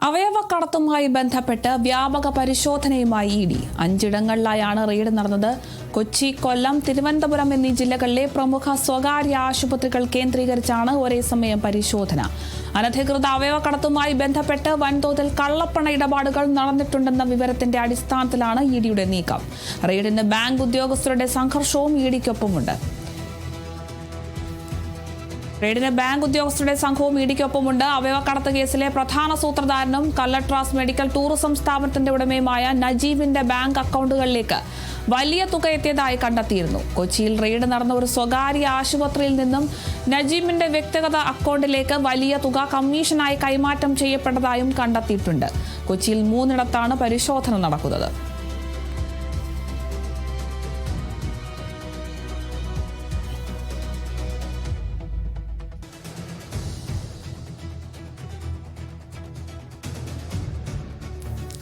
അവയവക്കടത്തുമായി ബന്ധപ്പെട്ട് വ്യാപക പരിശോധനയുമായി ED 5 ഇടങ്ങളിലായാണ് raid നടന്നത്. കൊച്ചി, കൊല്ലം, തിരുവനന്തപുരം എന്നീ ജില്ലകളിലെ പ്രമുഖ സ്വകാര്യ ആശുപത്രികൾ കേന്ദ്രീകരിച്ചാണ് ഒരേ സമയം പരിശോധന. അനധികൃത അവയവക്കടത്തുമായി ബന്ധപ്പെട്ട് വൻതോതിൽ കള്ളപ്പണ ഇടപാടുകൾ നടന്നിട്ടുണ്ടെന്ന വിവരത്തിന്റെ അടിസ്ഥാനത്തിലാണ് ഇഡിയുടെ നീക്കം. റെയ്ഡിന് ബാങ്ക് ഉദ്യോഗസ്ഥരുടെ സംഘർഷവും ഇഡിക്കൊപ്പമുണ്ട്. റെയ്ഡിന് ബാങ്ക് ഉദ്യോഗസ്ഥരുടെ സംഘവും ഇഡിക്കൊപ്പമുണ്ട്. അവയവക്കടത്ത് കേസിലെ പ്രധാന സൂത്രധാരനും കല്ലട്രാസ് മെഡിക്കൽ ടൂറിസം സ്ഥാപനത്തിന്റെ ഉടമയുമായ നജീബിന്റെ ബാങ്ക് അക്കൗണ്ടുകളിലേക്ക് വലിയ തുക എത്തിയതായി കണ്ടെത്തിയിരുന്നു. കൊച്ചിയിൽ റെയ്ഡ് നടന്ന ഒരു സ്വകാര്യ ആശുപത്രിയിൽ നിന്നും നജീബിന്റെ വ്യക്തിഗത അക്കൗണ്ടിലേക്ക് വലിയ തുക കമ്മീഷനായി കൈമാറ്റം ചെയ്യപ്പെട്ടതായും കണ്ടെത്തിയിട്ടുണ്ട്. കൊച്ചിയിൽ 3 ഇടത്താണ് പരിശോധന നടക്കുന്നത്.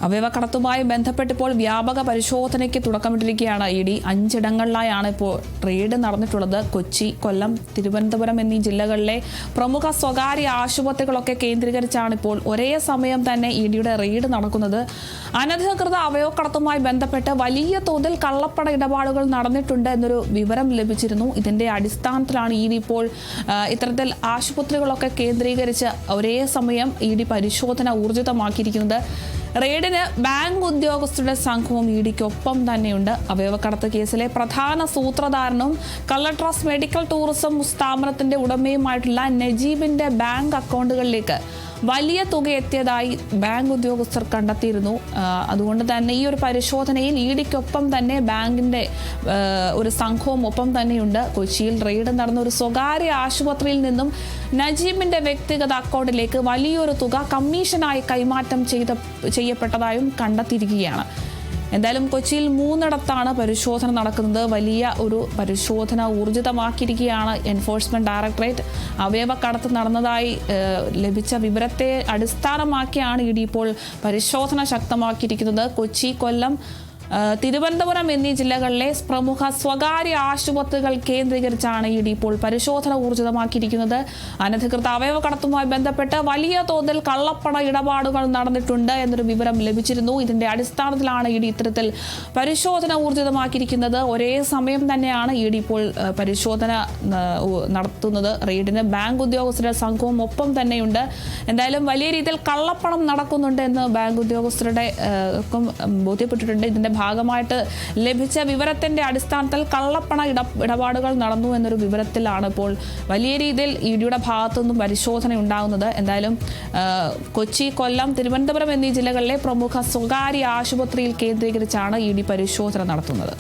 അവയവക്കടത്തുമായി ബന്ധപ്പെട്ടിപ്പോൾ വ്യാപക പരിശോധനയ്ക്ക് തുടക്കമിട്ടിരിക്കുകയാണ് ഇഡി. 5 ഇടങ്ങളിലായാണ് ഇപ്പോൾ റെയ്ഡ് നടന്നിട്ടുള്ളത്. കൊച്ചി, കൊല്ലം, തിരുവനന്തപുരം എന്നീ ജില്ലകളിലെ പ്രമുഖ സ്വകാര്യ ആശുപത്രികളൊക്കെ കേന്ദ്രീകരിച്ചാണ് ഇപ്പോൾ ഒരേ സമയം തന്നെ ഇഡിയുടെ റെയ്ഡ് നടക്കുന്നത്. അനധികൃത അവയവക്കടത്തുമായി ബന്ധപ്പെട്ട് വലിയ തോതിൽ കള്ളപ്പണ ഇടപാടുകൾ നടന്നിട്ടുണ്ട് എന്നൊരു വിവരം ലഭിച്ചിരുന്നു. ഇതിന്റെ അടിസ്ഥാനത്തിലാണ് ഇഡി ഇപ്പോൾ ഇത്തരത്തിൽ ആശുപത്രികളൊക്കെ കേന്ദ്രീകരിച്ച് ഒരേ സമയം ഇഡി പരിശോധന ഊർജിതമാക്കിയിരിക്കുന്നത്. റെയ്ഡിന് ബാങ്ക് ഉദ്യോഗസ്ഥരുടെ സംഘവും ഇഡിക്കൊപ്പം തന്നെയുണ്ട്. അവയവക്കടത്ത് കേസിലെ പ്രധാന സൂത്രധാരനും കല്ലട്രാസ് മെഡിക്കൽ ടൂറിസം സ്ഥാപനത്തിന്റെ ഉടമയുമായിട്ടുള്ള നജീബിന്റെ ബാങ്ക് അക്കൗണ്ടുകളിലേക്ക് വലിയ തുക എത്തിയതായി ബാങ്ക് ഉദ്യോഗസ്ഥർ കണ്ടെത്തിയിരുന്നു. അതുകൊണ്ട് തന്നെ ഈ ഒരു പരിശോധനയിൽ ഇഡിക്കൊപ്പം തന്നെ ബാങ്കിന്റെ ഒരു സംഘവും ഒപ്പം തന്നെയുണ്ട്. കൊച്ചിയിൽ റെയ്ഡ് നടന്ന ഒരു സ്വകാര്യ ആശുപത്രിയിൽ നിന്നും നജീബിന്റെ വ്യക്തിഗത അക്കൗണ്ടിലേക്ക് വലിയൊരു തുക കമ്മീഷനായി കൈമാറ്റം ചെയ്യപ്പെട്ടതായും കണ്ടെത്തിയിരിക്കുകയാണ്. എന്തായാലും കൊച്ചിയിൽ 3 ഇടത്താണ് പരിശോധന നടക്കുന്നത്. വലിയ ഒരു പരിശോധന ഊർജിതമാക്കിയിരിക്കുകയാണ് എൻഫോഴ്സ്മെന്റ് ഡയറക്ടറേറ്റ്. അവയവക്കടത്ത് നടന്നതായി ലഭിച്ച വിവരത്തെ അടിസ്ഥാനമാക്കിയാണ് ഇഡി ഇപ്പോൾ പരിശോധന ശക്തമാക്കിയിരിക്കുന്നത്. കൊച്ചി, കൊല്ലം, തിരുവനന്തപുരം എന്നീ ജില്ലകളിലെ പ്രമുഖ സ്വകാര്യ ആശുപത്രികൾ കേന്ദ്രീകരിച്ചാണ് ഇഡി ഇപ്പോൾ പരിശോധന ഊർജിതമാക്കിയിരിക്കുന്നത്. അനധികൃത അവയവക്കടത്തുമായി ബന്ധപ്പെട്ട് വലിയ തോതിൽ കള്ളപ്പണ ഇടപാടുകൾ നടന്നിട്ടുണ്ട് എന്നൊരു വിവരം ലഭിച്ചിരുന്നു. ഇതിന്റെ അടിസ്ഥാനത്തിലാണ് ഇഡി ഇത്തരത്തിൽ പരിശോധന ഊർജിതമാക്കിയിരിക്കുന്നത്. ഒരേ സമയം തന്നെയാണ് ഇഡി ഇപ്പോൾ പരിശോധന നടത്തുന്നത്. റെയ്ഡിന് ബാങ്ക് ഉദ്യോഗസ്ഥരുടെ സംഘവും ഒപ്പം തന്നെയുണ്ട്. എന്തായാലും വലിയ രീതിയിൽ കള്ളപ്പണം നടക്കുന്നുണ്ട് എന്ന് ബാങ്ക് ഉദ്യോഗസ്ഥരുടെ ബോധ്യപ്പെട്ടിട്ടുണ്ട്. ഇതിന്റെ ഭാഗമായിട്ട് ലഭിച്ച വിവരത്തിന്റെ അടിസ്ഥാനത്തിൽ കള്ളപ്പണ ഇടപാടുകൾ നടന്നു എന്നൊരു വിവരത്തിലാണ് ഇപ്പോൾ വലിയ രീതിയിൽ ഇഡിയുടെ ഭാഗത്തുനിന്നും പരിശോധന ഉണ്ടാകുന്നത്. എന്തായാലും കൊച്ചി, കൊല്ലം, തിരുവനന്തപുരം എന്നീ ജില്ലകളിലെ പ്രമുഖ സ്വകാര്യ ആശുപത്രിയിൽ കേന്ദ്രീകരിച്ചാണ് ഇഡി പരിശോധന നടത്തുന്നത്.